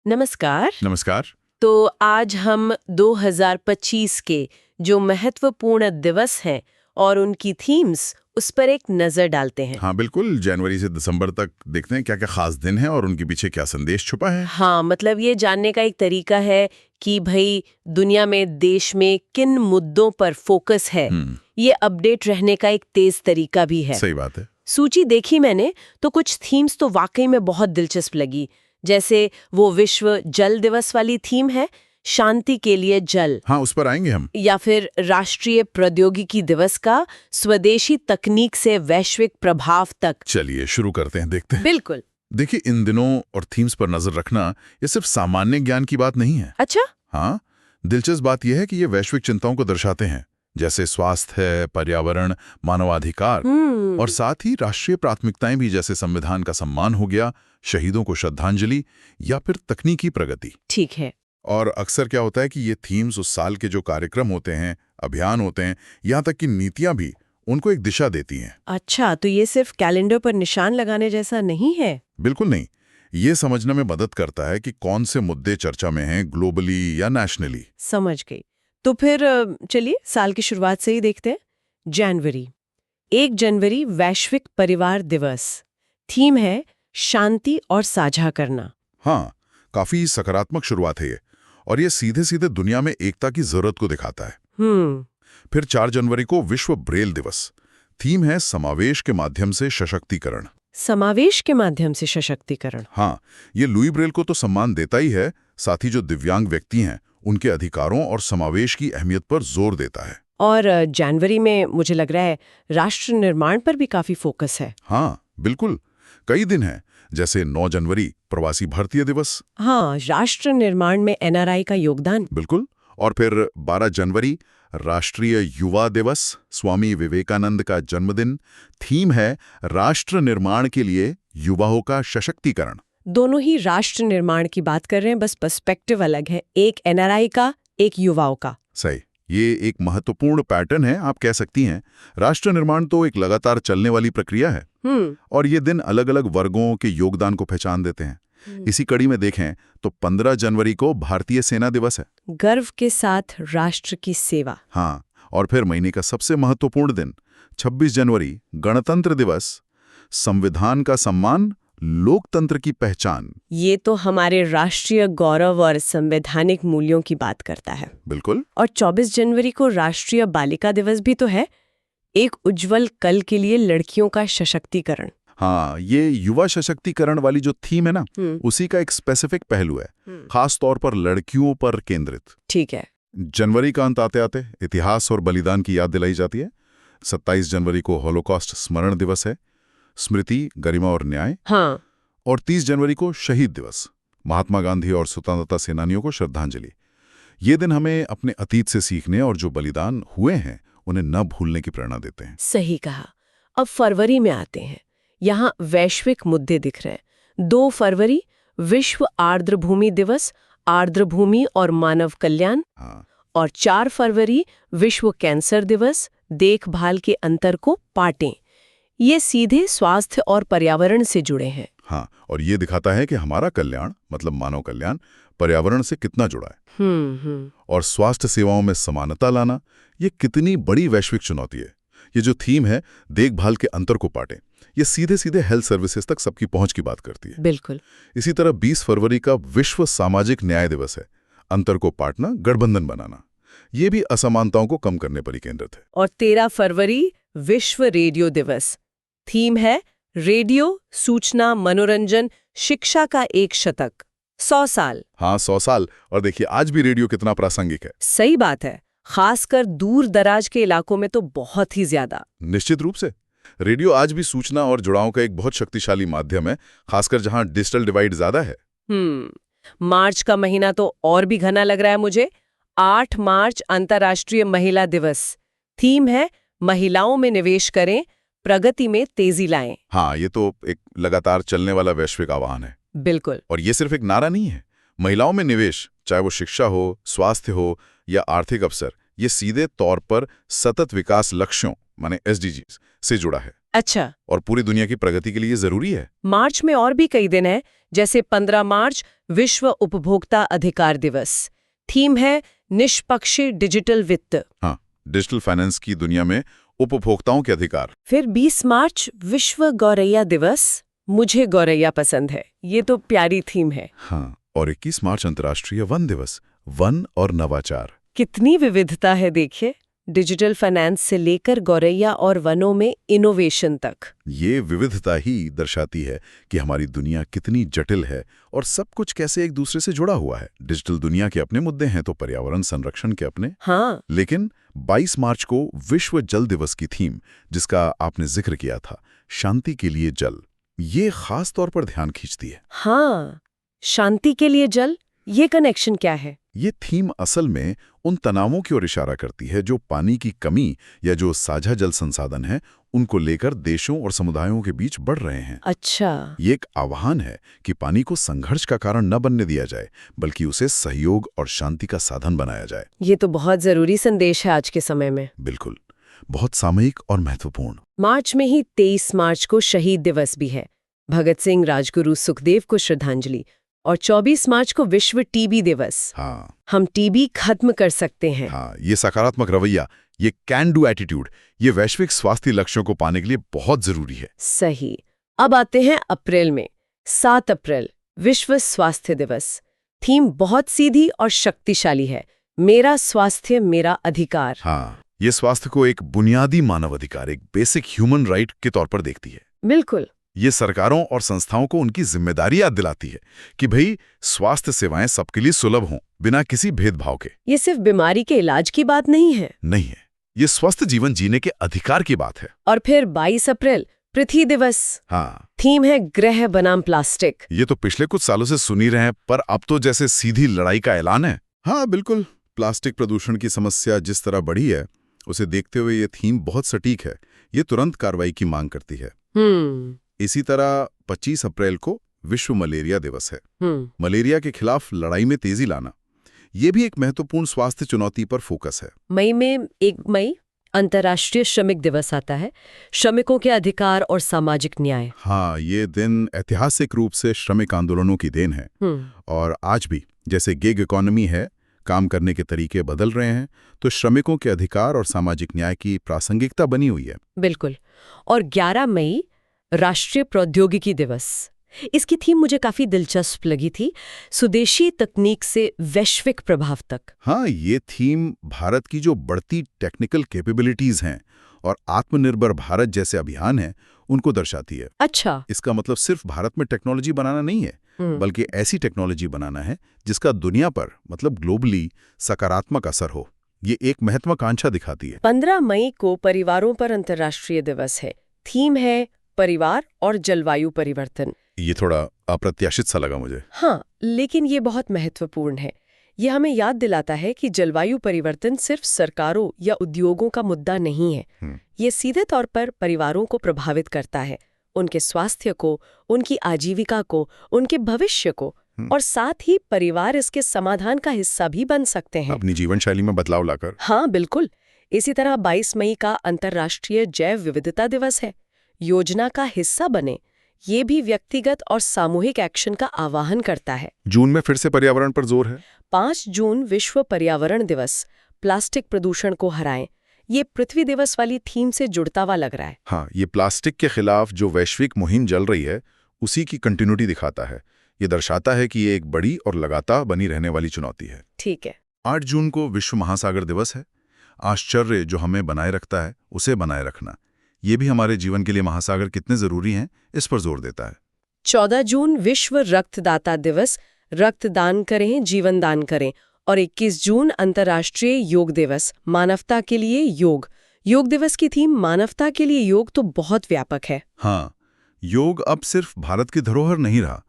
नमस्कार। नमस्कार। तो आज हम 2025 के जो महत्वपूर्ण दिवस हैं और उनकी थीम्स उस पर एक नजर डालते हैं। हाँ बिल्कुल, जनवरी से दिसंबर तक देखते हैं क्या क्या खास दिन है और उनके पीछे क्या संदेश छुपा है। हाँ, मतलब ये जानने का एक तरीका है कि भाई दुनिया में, देश में किन मुद्दों पर फोकस है। ये अपडेट रहने का एक तेज तरीका भी है। सही बात है। सूची देखी मैंने तो कुछ थीम्स तो वाकई में बहुत दिलचस्प लगी। जैसे वो विश्व जल दिवस वाली थीम है, शांति के लिए जल। हाँ, उस पर आएंगे हम। या फिर राष्ट्रीय प्रौद्योगिकी दिवस का स्वदेशी तकनीक से वैश्विक प्रभाव तक। चलिए शुरू करते हैं, देखते हैं। बिल्कुल। देखिए, इन दिनों और थीम्स पर नजर रखना ये सिर्फ सामान्य ज्ञान की बात नहीं है। अच्छा। हाँ, दिलचस्प बात यह है कि ये वैश्विक चिंताओं को दर्शाते हैं, जैसे स्वास्थ्य है, पर्यावरण, मानवाधिकार और साथ ही राष्ट्रीय प्राथमिकताएं भी, जैसे संविधान का सम्मान हो गया, शहीदों को श्रद्धांजलि या फिर तकनीकी प्रगति। ठीक है। और अक्सर क्या होता है कि ये थीम्स उस साल के जो कार्यक्रम होते हैं, अभियान होते हैं, यहाँ तक कि नीतियां भी उनको एक दिशा देती हैं। अच्छा, तो ये सिर्फ कैलेंडर पर निशान लगाने जैसा नहीं है? बिल्कुल नहीं। ये समझने में मदद करता है कि कौन से मुद्दे चर्चा में हैं, ग्लोबली या नेशनली। समझ गई। तो फिर चलिए साल की शुरुआत से ही देखते हैं। जनवरी 1 जनवरी वैश्विक परिवार दिवस। थीम है शांति और साझा करना। हाँ, काफी सकारात्मक शुरुआत है ये, और ये सीधे सीधे दुनिया में एकता की जरूरत को दिखाता है। फिर 4 जनवरी को विश्व ब्रेल दिवस। थीम है समावेश के माध्यम से सशक्तिकरण। समावेश के माध्यम से सशक्तिकरण। हाँ, ये लुई ब्रेल को तो सम्मान देता ही है, साथ ही जो दिव्यांग व्यक्ति हैं उनके अधिकारों और समावेश की अहमियत पर जोर देता है। और जनवरी में मुझे लग रहा है राष्ट्र निर्माण पर भी काफी फोकस है। हाँ बिल्कुल, कई दिन हैं, जैसे 9 जनवरी प्रवासी भारतीय दिवस। हाँ, राष्ट्र निर्माण में एनआरआई का योगदान। बिल्कुल। और फिर 12 जनवरी राष्ट्रीय युवा दिवस, स्वामी विवेकानंद का जन्मदिन। थीम है राष्ट्र निर्माण के लिए युवाओं का सशक्तिकरण। दोनों ही राष्ट्र निर्माण की बात कर रहे हैं, बस पर्सपेक्टिव अलग है, एक एनआरआई का, एक युवाओं का। सही, ये एक महत्वपूर्ण पैटर्न है, आप कह सकती हैं। राष्ट्र निर्माण तो एक लगातार चलने वाली प्रक्रिया है, और ये दिन अलग अलग वर्गों के योगदान को पहचान देते हैं। इसी कड़ी में देखें तो 15 जनवरी को भारतीय सेना दिवस है। गर्व के साथ राष्ट्र की सेवा। हाँ, और फिर महीने का सबसे महत्वपूर्ण दिन 26 जनवरी गणतंत्र दिवस। संविधान का सम्मान, लोकतंत्र की पहचान। ये तो हमारे राष्ट्रीय गौरव और संवैधानिक मूल्यों की बात करता है। बिल्कुल। और 24 जनवरी को राष्ट्रीय बालिका दिवस भी तो है, एक उज्जवल कल के लिए लड़कियों का सशक्तिकरण। हाँ, ये युवा सशक्तिकरण वाली जो थीम है ना, उसी का एक स्पेसिफिक पहलू है, खास तौर पर लड़कियों पर केंद्रित। ठीक है। जनवरी का अंत आते आते इतिहास और बलिदान की याद दिलाई जाती है। 27 जनवरी को हॉलोकॉस्ट स्मरण दिवस है, स्मृति, गरिमा और न्याय। हाँ। और 30 जनवरी को शहीद दिवस, महात्मा गांधी और स्वतंत्रता सेनानियों को श्रद्धांजलि। ये दिन हमें अपने अतीत से सीखने और जो बलिदान हुए हैं उन्हें न भूलने की प्रेरणा देते हैं। सही कहा। अब फरवरी में आते हैं। यहाँ वैश्विक मुद्दे दिख रहे हैं। 2 फरवरी विश्व आर्द्र भूमि दिवस, आर्द्र भूमि और मानव कल्याण। हाँ। और 4 फरवरी विश्व कैंसर दिवस, देखभाल के अंतर को पाटें। ये सीधे स्वास्थ्य और पर्यावरण से जुड़े हैं। हाँ, और ये दिखाता है कि हमारा कल्याण, मतलब मानव कल्याण, पर्यावरण से कितना जुड़ा है। और स्वास्थ्य सेवाओं में समानता लाना, ये कितनी बड़ी वैश्विक चुनौती है। ये जो थीम है देखभाल के अंतर को पाटें, ये सीधे सीधे हेल्थ सर्विसेज तक सबकी पहुंच की बात करती है। बिल्कुल। इसी तरह 20 फरवरी का विश्व सामाजिक न्याय दिवस है, अंतर को पाटना, गठबंधन बनाना। ये भी असमानताओं को कम करने पर ही केंद्रित है। और 13 फरवरी विश्व रेडियो दिवस। थीम है रेडियो, सूचना, मनोरंजन, शिक्षा का एक शतक। 100 साल। हाँ, 100 साल। और देखिए आज भी रेडियो कितना प्रासंगिक है। सही बात है, खासकर दूर दराज के इलाकों में तो बहुत ही ज्यादा। निश्चित रूप से रेडियो आज भी सूचना और जुड़ाव का एक बहुत शक्तिशाली माध्यम है, खासकर जहां डिजिटल डिवाइड ज्यादा है। मार्च का महीना तो और भी घना लग रहा है मुझे। 8 मार्च अंतर्राष्ट्रीय महिला दिवस। थीम है महिलाओं में निवेश करें, प्रगति में तेजी लाएं। हाँ, ये तो एक लगातार चलने वाला वैश्विक आह्वान है। बिल्कुल। और ये सिर्फ एक नारा नहीं है। महिलाओं में निवेश, चाहे वो शिक्षा हो, स्वास्थ्य हो या आर्थिक अवसर, ये सीधे तौर पर सतत विकास लक्ष्यों माने SDGs से जुड़ा है। अच्छा, और पूरी दुनिया की प्रगति के लिए जरूरी है। मार्च में और भी कई दिन हैं, जैसे 15 मार्च विश्व उपभोक्ता अधिकार दिवस। थीम है निष्पक्ष डिजिटल वित्त। हाँ, डिजिटल फाइनेंस की दुनिया में उपभोक्ताओं के अधिकार। फिर 20 मार्च विश्व गौरैया दिवस। मुझे गौरैया पसंद है, ये तो प्यारी थीम है। हाँ, और 21 मार्च अंतर्राष्ट्रीय वन दिवस, वन और नवाचार। कितनी विविधता है देखिए, डिजिटल फाइनेंस से लेकर गौरैया और वनों में इनोवेशन तक। ये विविधता ही दर्शाती है कि हमारी दुनिया कितनी जटिल है और सब कुछ कैसे एक दूसरे से जुड़ा हुआ है। डिजिटल दुनिया के अपने मुद्दे हैं तो पर्यावरण संरक्षण के अपने। हाँ, लेकिन 22 मार्च को विश्व जल दिवस की थीम, जिसका आपने जिक्र किया था, शांति के लिए जल, ये खास तौर पर ध्यान खींचती है। हाँ, शांति के लिए जल, ये कनेक्शन क्या है? ये थीम असल में उन तनावों की ओर इशारा करती है जो पानी की कमी या जो साझा जल संसाधन हैं, उनको लेकर देशों और समुदायों के बीच बढ़ रहे हैं। अच्छा, ये एक आह्वान है कि पानी को संघर्ष का कारण न बनने दिया जाए, बल्कि उसे सहयोग और शांति का साधन बनाया जाए। ये तो बहुत जरूरी संदेश है आज के समय में। बिल्कुल, बहुत सामयिक और महत्वपूर्ण। मार्च में ही 23 मार्च को शहीद दिवस भी है। भगत सिंह, राजगुरु, सुखदेव को श्रद्धांजलि। और 24 मार्च को विश्व टीबी दिवस। हाँ, हम टीबी खत्म कर सकते हैं। हाँ, ये सकारात्मक रवैया, ये कैन डू एटीट्यूड, ये वैश्विक स्वास्थ्य लक्ष्यों को पाने के लिए बहुत जरूरी है। सही। अब आते हैं अप्रैल में। 7 अप्रैल विश्व स्वास्थ्य दिवस। थीम बहुत सीधी और शक्तिशाली है, मेरा स्वास्थ्य मेरा अधिकार। हाँ, ये स्वास्थ्य को एक बुनियादी मानव अधिकार, एक बेसिक ह्यूमन राइट के तौर पर देखती है। बिल्कुल। ये सरकारों और संस्थाओं को उनकी जिम्मेदारी याद दिलाती है कि भाई स्वास्थ्य सेवाएं सबके लिए सुलभ हों, बिना किसी भेदभाव के। ये सिर्फ बीमारी के इलाज की बात नहीं है। नहीं है, ये स्वस्थ जीवन जीने के अधिकार की बात है। और फिर 22 अप्रैल पृथ्वी दिवस। हाँ, थीम है ग्रह बनाम प्लास्टिक। ये तो पिछले कुछ सालों से सुनी रहे हैं, पर अब तो जैसे सीधी लड़ाई का ऐलान है। हाँ, बिल्कुल, प्लास्टिक प्रदूषण की समस्या जिस तरह बढ़ी है, उसे देखते हुए ये थीम बहुत सटीक है। ये तुरंत कार्रवाई की मांग करती है। इसी तरह 25 अप्रैल को विश्व मलेरिया दिवस है। मलेरिया के खिलाफ लड़ाई में तेजी लाना, ये भी एक महत्वपूर्ण स्वास्थ्य चुनौती पर फोकस है। मई में 1 मई अंतर्राष्ट्रीय श्रमिक दिवस आता है। श्रमिकों के अधिकार और सामाजिक न्याय। हाँ, ये दिन ऐतिहासिक रूप से श्रमिक आंदोलनों की देन है। और आज भी जैसे गिग इकोनॉमी है, काम करने के तरीके बदल रहे हैं, तो श्रमिकों के अधिकार और सामाजिक न्याय की प्रासंगिकता बनी हुई है। बिल्कुल। और 11 मई राष्ट्रीय प्रौद्योगिकी दिवस। इसकी थीम मुझे काफी दिलचस्प लगी थी, स्वदेशी तकनीक से वैश्विक प्रभाव तक। हाँ, ये थीम भारत की जो बढ़ती टेक्निकल कैपेबिलिटीज हैं और आत्मनिर्भर भारत जैसे अभियान हैं, उनको दर्शाती है। अच्छा। इसका मतलब सिर्फ भारत में टेक्नोलॉजी बनाना नहीं है, बल्कि ऐसी टेक्नोलॉजी बनाना है जिसका दुनिया पर, मतलब ग्लोबली, सकारात्मक असर हो। ये एक महत्वाकांक्षा दिखाती है। 15 मई को परिवारों पर अंतर्राष्ट्रीय दिवस है। थीम है परिवार और जलवायु परिवर्तन। ये थोड़ा अप्रत्याशित सा लगा मुझे। हाँ, लेकिन ये बहुत महत्वपूर्ण है। ये हमें याद दिलाता है कि जलवायु परिवर्तन सिर्फ सरकारों या उद्योगों का मुद्दा नहीं है। ये सीधे तौर पर परिवारों को प्रभावित करता है, उनके स्वास्थ्य को, उनकी आजीविका को, उनके भविष्य को, और साथ ही परिवार इसके समाधान का हिस्सा भी बन सकते हैं, अपनी जीवन शैली में बदलाव लाकर। हाँ, बिल्कुल। इसी तरह 22 मई का अंतर्राष्ट्रीय जैव विविधता दिवस है। योजना का हिस्सा बने, ये भी व्यक्तिगत और सामूहिक एक्शन का आह्वान करता है। जून में फिर से पर्यावरण पर जोर है। 5 जून विश्व पर्यावरण दिवस, प्लास्टिक प्रदूषण को हराएं। ये पृथ्वी दिवस वाली थीम से जुड़ता हुआ लग रहा है। हाँ, ये प्लास्टिक के खिलाफ जो वैश्विक मुहिम चल रही है, उसी की कंटिन्यूटी दिखाता है। ये दर्शाता है कि ये एक बड़ी और लगातार बनी रहने वाली चुनौती है। ठीक है। 8 जून को विश्व महासागर दिवस है। आश्चर्य जो हमें बनाए रखता है, उसे बनाए रखना, ये भी हमारे जीवन के लिए महासागर कितने जरूरी हैं, इस पर जोर देता है। 14 जून विश्व रक्तदाता दिवस, रक्तदान करें, जीवन दान करें। और 21 जून अंतर्राष्ट्रीय योग दिवस, मानवता के लिए योग। योग दिवस की थीम मानवता के लिए योग तो बहुत व्यापक है। हाँ, योग अब सिर्फ भारत की धरोहर नहीं रहा,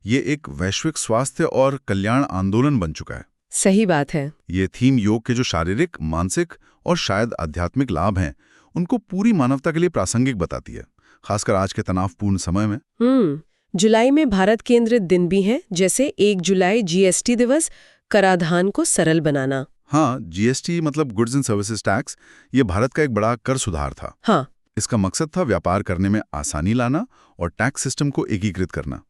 ये एक वैश्विक स्वास्थ्य और कल्याण आंदोलन बन चुका है। सही बात है। ये थीम योग के जो शारीरिक, मानसिक और शायद आध्यात्मिक लाभ हैं, उनको पूरी मानवता के लिए प्रासंगिक बताती है, खासकर आज के तनावपूर्ण समय में। जुलाई में भारत केंद्रित दिन भी हैं, जैसे 1 जुलाई जीएसटी दिवस, कराधान को सरल बनाना। हाँ, जीएसटी मतलब गुड्स एंड सर्विसेज टैक्स, ये भारत का एक बड़ा कर सुधार था। हाँ, इसका मकसद था व्यापार करने में आसानी लाना और टैक्स सिस्टम को एकीकृत करना।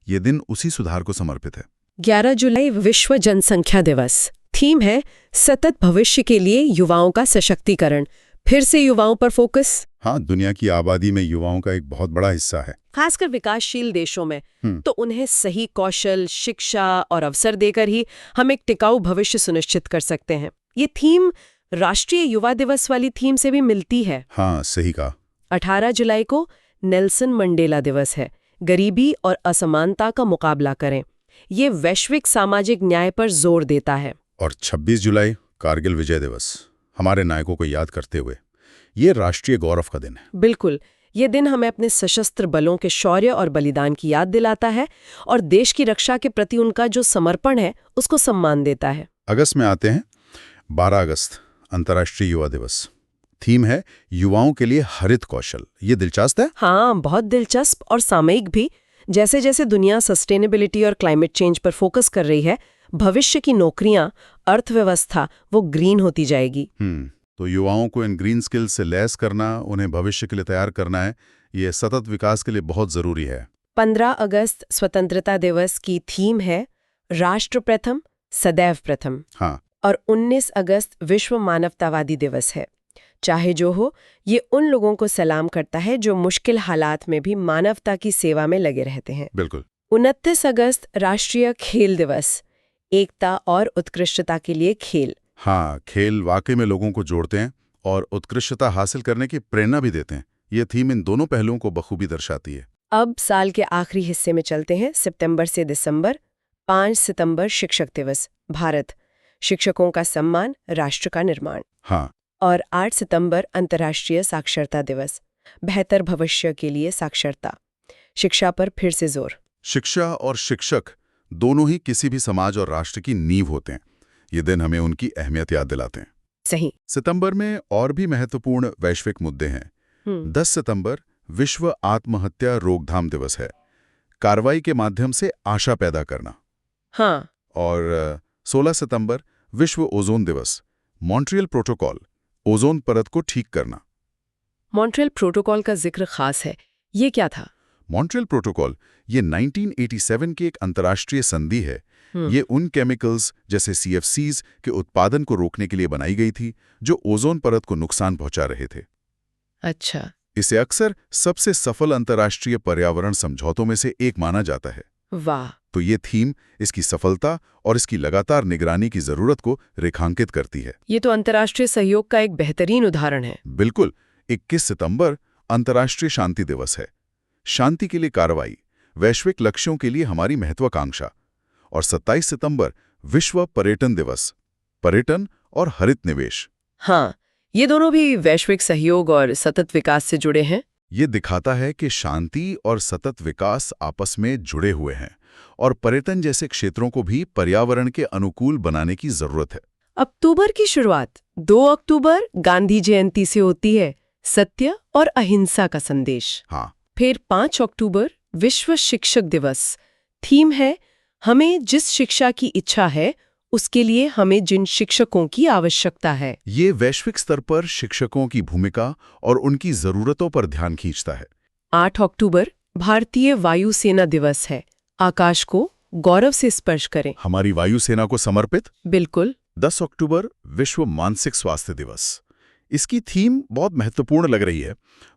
ये दिन उसी सुधार को समर्पित है। 11 जुलाई विश्व जनसंख्या दिवस। थीम है सतत भविष्य के लिए युवाओं का सशक्तिकरण। फिर से युवाओं पर फोकस। हाँ, दुनिया की आबादी में युवाओं का एक बहुत बड़ा हिस्सा है, खासकर विकासशील देशों में। तो उन्हें सही कौशल, शिक्षा और अवसर देकर ही हम एक टिकाऊ भविष्य सुनिश्चित कर सकते हैं। ये थीम राष्ट्रीय युवा दिवस वाली थीम से भी मिलती है। हाँ, सही कहा। 18 जुलाई को नेल्सन मंडेला दिवस है। गरीबी और असमानता का मुकाबला करें। ये वैश्विक सामाजिक न्याय पर जोर देता है। और 26 जुलाई कारगिल विजय दिवस, हमारे नायकों को याद करते हुए। ये राष्ट्रीय गौरव का दिन है। बिल्कुल, ये दिन हमें अपने सशस्त्र बलों के शौर्य और बलिदान की याद दिलाता है और देश की रक्षा के प्रति उनका जो समर्पण है उसको सम्मान देता है। अगस्त में आते हैं 12 अगस्त, अंतर्राष्ट्रीय युवा दिवस। थीम है युवाओं के लिए हरित कौशल। ये दिलचस्प है। हाँ, बहुत दिलचस्प और सामयिक भी। जैसे जैसे दुनिया सस्टेनेबिलिटी और क्लाइमेट चेंज पर फोकस कर रही है, भविष्य की नौकरियां, अर्थव्यवस्था वो ग्रीन होती जाएगी। तो युवाओं को इन ग्रीन स्किल्स से लैस करना, उन्हें भविष्य के लिए तैयार करना है, ये सतत विकास के लिए बहुत जरूरी है। 15 अगस्त स्वतंत्रता दिवस की थीम है राष्ट्र प्रथम, सदैव प्रथम। हाँ, और 19 अगस्त विश्व मानवतावादी दिवस है। चाहे जो हो, ये उन लोगों को सलाम करता है जो मुश्किल हालात में भी मानवता की सेवा में लगे रहते हैं। बिल्कुल। 29 अगस्त राष्ट्रीय खेल दिवस, एकता और उत्कृष्टता के लिए खेल। हाँ, खेल वाकई में लोगों को जोड़ते हैं और उत्कृष्टता हासिल करने की प्रेरणा भी देते हैं। ये थीम इन दोनों पहलुओं को बखूबी दर्शाती है। अब साल के आखिरी हिस्से में चलते हैं, सितंबर से दिसंबर। 5 सितंबर शिक्षक दिवस, भारत, शिक्षकों का सम्मान, राष्ट्र का निर्माण। हाँ, और 8 सितंबर अंतर्राष्ट्रीय साक्षरता दिवस, बेहतर भविष्य के लिए साक्षरता, शिक्षा पर फिर से जोर। शिक्षा और शिक्षक दोनों ही किसी भी समाज और राष्ट्र की नींव होते हैं। ये दिन हमें उनकी अहमियत याद दिलाते हैं। सही। सितंबर में और भी महत्वपूर्ण वैश्विक मुद्दे हैं। 10 सितंबर विश्व आत्महत्या रोकथाम दिवस है। कार्रवाई के माध्यम से आशा पैदा करना। हाँ। और 16 सितंबर विश्व ओजोन दिवस, मॉन्ट्रियल प्रोटोकॉल, ओजोन परत को ठीक करना। मॉन्ट्रियल प्रोटोकॉल का जिक्र खास है, ये क्या था? मॉन्ट्रियल प्रोटोकॉल ये 1987 की एक अंतर्राष्ट्रीय संधि है। ये उन केमिकल्स जैसे CFCs के उत्पादन को रोकने के लिए बनाई गई थी जो ओजोन परत को नुकसान पहुंचा रहे थे। अच्छा। इसे अक्सर सबसे सफल अंतर्राष्ट्रीय पर्यावरण समझौतों में से एक माना जाता है। वाह। तो ये थीम इसकी सफलता और इसकी लगातार निगरानी की जरूरत को रेखांकित करती है। ये तो अंतर्राष्ट्रीय सहयोग का एक बेहतरीन उदाहरण है। बिल्कुल। 21 सितंबर अंतर्राष्ट्रीय शांति दिवस है। शांति के लिए कार्रवाई, वैश्विक लक्ष्यों के लिए हमारी महत्वाकांक्षा। और 27 सितंबर विश्व पर्यटन दिवस, पर्यटन और हरित निवेश। हाँ, ये दोनों भी वैश्विक सहयोग और सतत विकास से जुड़े हैं। ये दिखाता है कि शांति और सतत विकास आपस में जुड़े हुए हैं और पर्यटन जैसे क्षेत्रों को भी पर्यावरण के अनुकूल बनाने की जरूरत है। अक्टूबर की शुरुआत 2 अक्टूबर गांधी जयंती से होती है, सत्य और अहिंसा का संदेश। हाँ। फिर 5 अक्टूबर विश्व शिक्षक दिवस। थीम है हमें जिस शिक्षा की इच्छा है उसके लिए हमें जिन शिक्षकों की आवश्यकता है। ये वैश्विक स्तर पर शिक्षकों की भूमिका और उनकी जरूरतों पर ध्यान खींचता है। 8 अक्टूबर भारतीय वायुसेना दिवस है। आकाश को गौरव से स्पर्श करें। हमारी वायुसेना को समर्पित। बिल्कुल। 10 अक्टूबर विश्व मानसिक स्वास्थ्य दिवस। इसकी थीम बहुत महत्वपूर्ण लग रही है।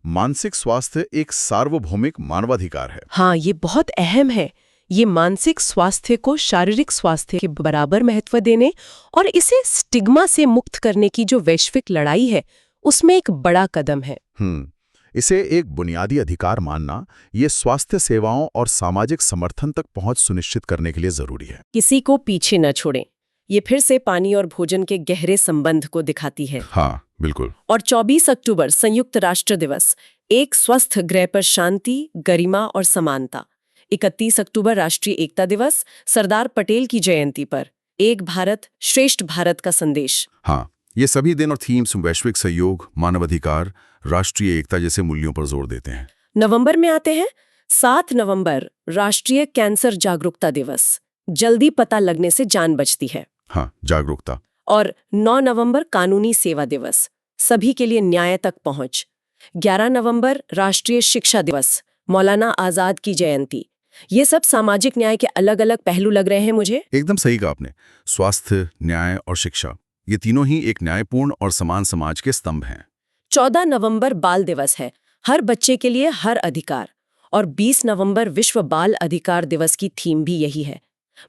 मानसिक स्वास्थ्य एक सार्वभौमिक मानवाधिकार है। हाँ, ये बहुत अहम है। ये मानसिक स्वास्थ्य को शारीरिक स्वास्थ्य के बराबर महत्व देने और इसे स्टिग्मा से मुक्त करने की जो वैश्विक लड़ाई है उसमें एक बड़ा कदम है। इसे एक बुनियादी अधिकार मानना, ये स्वास्थ्य सेवाओं और सामाजिक समर्थन तक पहुंच सुनिश्चित करने के लिए जरूरी है। किसी को पीछे न छोड़ें। ये फिर से पानी और भोजन के गहरे संबंध को दिखाती है। हाँ, बिल्कुल। और 24 अक्टूबर संयुक्त राष्ट्र दिवस, एक स्वस्थ ग्रह पर शांति, गरिमा और समानता। 31 अक्टूबर राष्ट्रीय एकता दिवस, सरदार पटेल की जयंती पर एक भारत श्रेष्ठ भारत का संदेश। हाँ, ये सभी दिन और थीम्स वैश्विक सहयोग, मानवाधिकार, राष्ट्रीय एकता जैसे मूल्यों पर जोर देते हैं। नवंबर में आते हैं 7 नवंबर राष्ट्रीय कैंसर जागरूकता दिवस। जल्दी पता लगने से जान बचती है। हाँ, जागरूकता। और 9 नवंबर कानूनी सेवा दिवस, सभी के लिए न्याय तक पहुंच। 11 नवंबर राष्ट्रीय शिक्षा दिवस, मौलाना आजाद की जयंती। ये सब सामाजिक न्याय के अलग अलग पहलू लग रहे हैं मुझे। एकदम सही कहा आपने। स्वास्थ्य, न्याय और शिक्षा, ये तीनों ही एक न्यायपूर्ण और समान समाज के स्तंभ हैं। 14 नवंबर बाल दिवस है, हर बच्चे के लिए हर अधिकार। और 20 नवंबर विश्व बाल अधिकार दिवस की थीम भी यही है।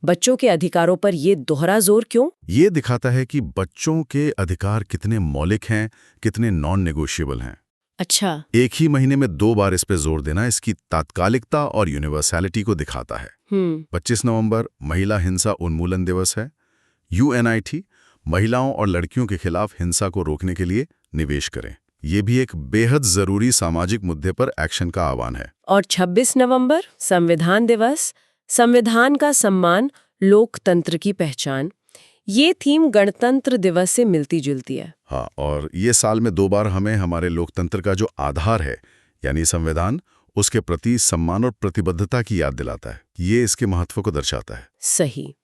बच्चों के अधिकारों पर ये दोहरा जोर क्यों? ये दिखाता है कि बच्चों के अधिकार कितने मौलिक हैं, कितने नॉन नेगोशिएबल हैं। अच्छा। एक ही महीने में 2 बार इस पे जोर देना इसकी तात्कालिकता और यूनिवर्सैलिटी को दिखाता है। 25 नवंबर महिला हिंसा उन्मूलन दिवस है। UNIT महिलाओं और लड़कियों के खिलाफ हिंसा को रोकने के लिए निवेश करें। ये भी एक बेहद जरूरी सामाजिक मुद्दे पर एक्शन का आह्वान है। और 26 नवंबर संविधान दिवस, संविधान का सम्मान, लोकतंत्र की पहचान। ये थीम गणतंत्र दिवस से मिलती जुलती है। हाँ, और ये साल में 2 बार हमें हमारे लोकतंत्र का जो आधार है यानी संविधान, उसके प्रति सम्मान और प्रतिबद्धता की याद दिलाता है। ये इसके महत्व को दर्शाता है। सही।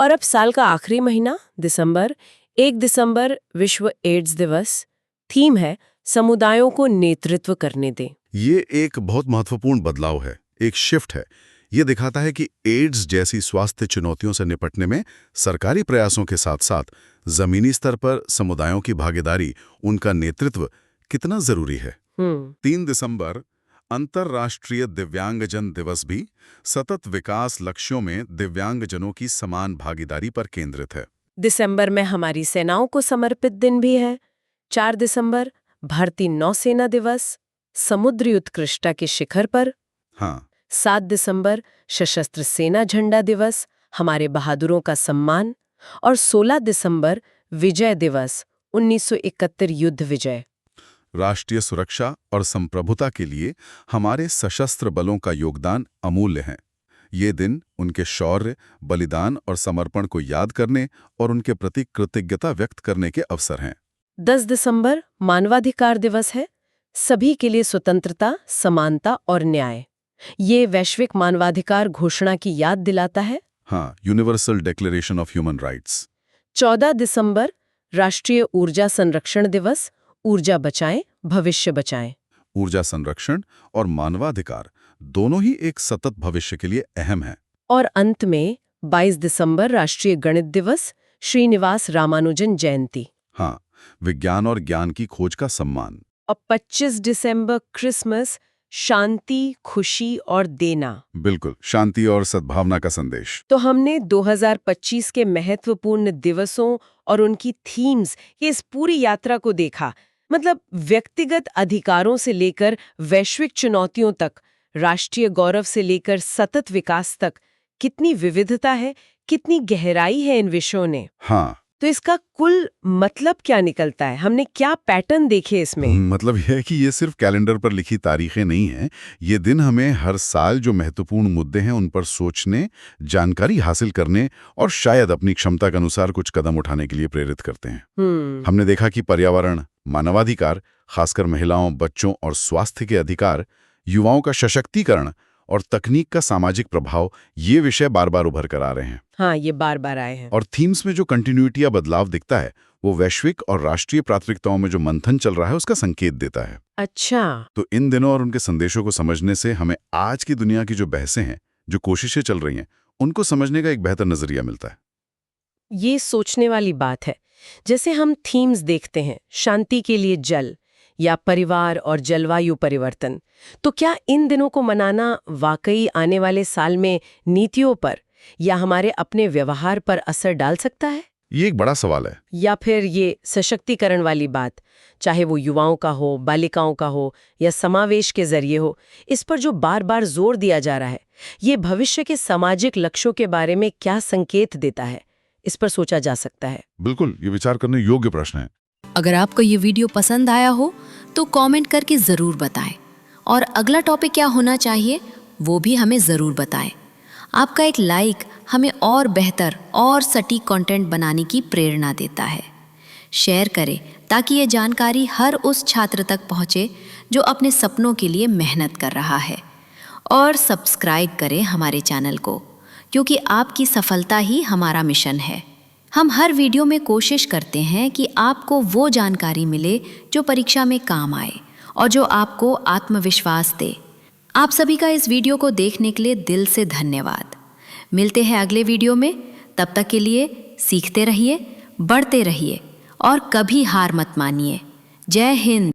और अब साल का आखिरी महीना दिसंबर, 1 दिसंबर विश्व एड्स दिवस। थीम है समुदायों को नेतृत्व करने दें। ये एक बहुत महत्वपूर्ण बदलाव है, एक शिफ्ट है। ये दिखाता है कि एड्स जैसी स्वास्थ्य चुनौतियों से निपटने में सरकारी प्रयासों के साथ साथ जमीनी स्तर पर समुदायों की भागीदारी, उनका नेतृत्व कितना जरूरी है। 3 दिसंबर अंतर्राष्ट्रीय दिव्यांगजन दिवस भी सतत विकास लक्ष्यों में दिव्यांगजनों की समान भागीदारी पर केंद्रित है। दिसंबर में हमारी सेनाओं को समर्पित दिन भी है। 4 दिसंबर भारतीय नौसेना दिवस, समुद्री उत्कृष्टता के शिखर पर। हाँ। 7 दिसंबर सशस्त्र सेना झंडा दिवस, हमारे बहादुरों का सम्मान। और 16 दिसंबर विजय दिवस, 1971 युद्ध विजय। राष्ट्रीय सुरक्षा और संप्रभुता के लिए हमारे सशस्त्र बलों का योगदान अमूल्य है। ये दिन उनके शौर्य, बलिदान और समर्पण को याद करने और उनके प्रति कृतज्ञता व्यक्त करने के अवसर हैं। 10 दिसंबर मानवाधिकार दिवस है, सभी के लिए स्वतंत्रता, समानता और न्याय। ये वैश्विक मानवाधिकार घोषणा की याद दिलाता है। हाँ, universal declaration of human rights. 14 दिसंबर राष्ट्रीय ऊर्जा संरक्षण दिवस, ऊर्जा बचाएं, भविष्य बचाएं। ऊर्जा संरक्षण और मानवाधिकार दोनों ही एक सतत भविष्य के लिए अहम हैं। और अंत में 22 दिसंबर राष्ट्रीय गणित दिवस, श्रीनिवास रामानुजन जयंती। हाँ, विज्ञान और ज्ञान की खोज का सम्मान। और 25 दिसंबर क्रिसमस, शांति, खुशी और देना। बिल्कुल, शांति और सद्भावना का संदेश। तो हमने 2025 के महत्वपूर्ण दिवसों और उनकी थीम्स की इस पूरी यात्रा को देखा। मतलब व्यक्तिगत अधिकारों से लेकर वैश्विक चुनौतियों तक, राष्ट्रीय गौरव से लेकर सतत विकास तक, कितनी विविधता है, कितनी गहराई है इन विषयों ने। हाँ। तो इसका कुल मतलब क्या निकलता है? हमने क्या पैटर्न देखे इसमें? मतलब यह है कि ये सिर्फ कैलेंडर पर लिखी तारीखें नहीं हैं। ये दिन हमें हर साल जो महत्वपूर्ण मुद्दे हैं उन पर सोचने, जानकारी हासिल करने और शायद अपनी क्षमता के अनुसार कुछ कदम उठाने के लिए प्रेरित करते हैं। हमने देखा कि पर्यावरण, मानवाधिकार, खासकर महिलाओं, बच्चों और स्वास्थ्य के अधिकार, युवाओं का सशक्तिकरण और तकनीक का सामाजिक प्रभाव, ये विषय बार बार उभर कर आ रहे हैं। हाँ, ये बार बार आए हैं। और थीम्स में जो कंटिन्यूटी या बदलाव दिखता है वो वैश्विक और राष्ट्रीय प्राथमिकताओं में जो मंथन चल रहा है उसका संकेत देता है। अच्छा। तो इन दिनों और उनके संदेशों को समझने से हमें आज की दुनिया की जो बहसें हैं, जो कोशिशें चल रही हैं, उनको समझने का एक बेहतर नजरिया मिलता है। ये सोचने वाली बात है। जैसे हम थीम्स देखते हैं, शांति के लिए जल या परिवार और जलवायु परिवर्तन, तो क्या इन दिनों को मनाना वाकई आने वाले साल में नीतियों पर या हमारे अपने व्यवहार पर असर डाल सकता है? ये एक बड़ा सवाल है। या फिर ये सशक्तिकरण वाली बात, चाहे वो युवाओं का हो, बालिकाओं का हो या समावेश के जरिए हो, इस पर जो बार बार जोर दिया जा रहा है, ये भविष्य के सामाजिक लक्ष्यों के बारे में क्या संकेत देता है? इस पर सोचा जा सकता है। बिल्कुल, ये विचार करने योग्य प्रश्न है। अगर आपको ये वीडियो पसंद आया हो तो कमेंट करके ज़रूर बताएं और अगला टॉपिक क्या होना चाहिए वो भी हमें ज़रूर बताएं। आपका एक लाइक हमें और बेहतर और सटीक कंटेंट बनाने की प्रेरणा देता है। शेयर करें ताकि ये जानकारी हर उस छात्र तक पहुँचे जो अपने सपनों के लिए मेहनत कर रहा है। और सब्सक्राइब करें हमारे चैनल को, क्योंकि आपकी सफलता ही हमारा मिशन है। हम हर वीडियो में कोशिश करते हैं कि आपको वो जानकारी मिले जो परीक्षा में काम आए और जो आपको आत्मविश्वास दे। आप सभी का इस वीडियो को देखने के लिए दिल से धन्यवाद। मिलते हैं अगले वीडियो में। तब तक के लिए सीखते रहिए, बढ़ते रहिए और कभी हार मत मानिए। जय हिंद।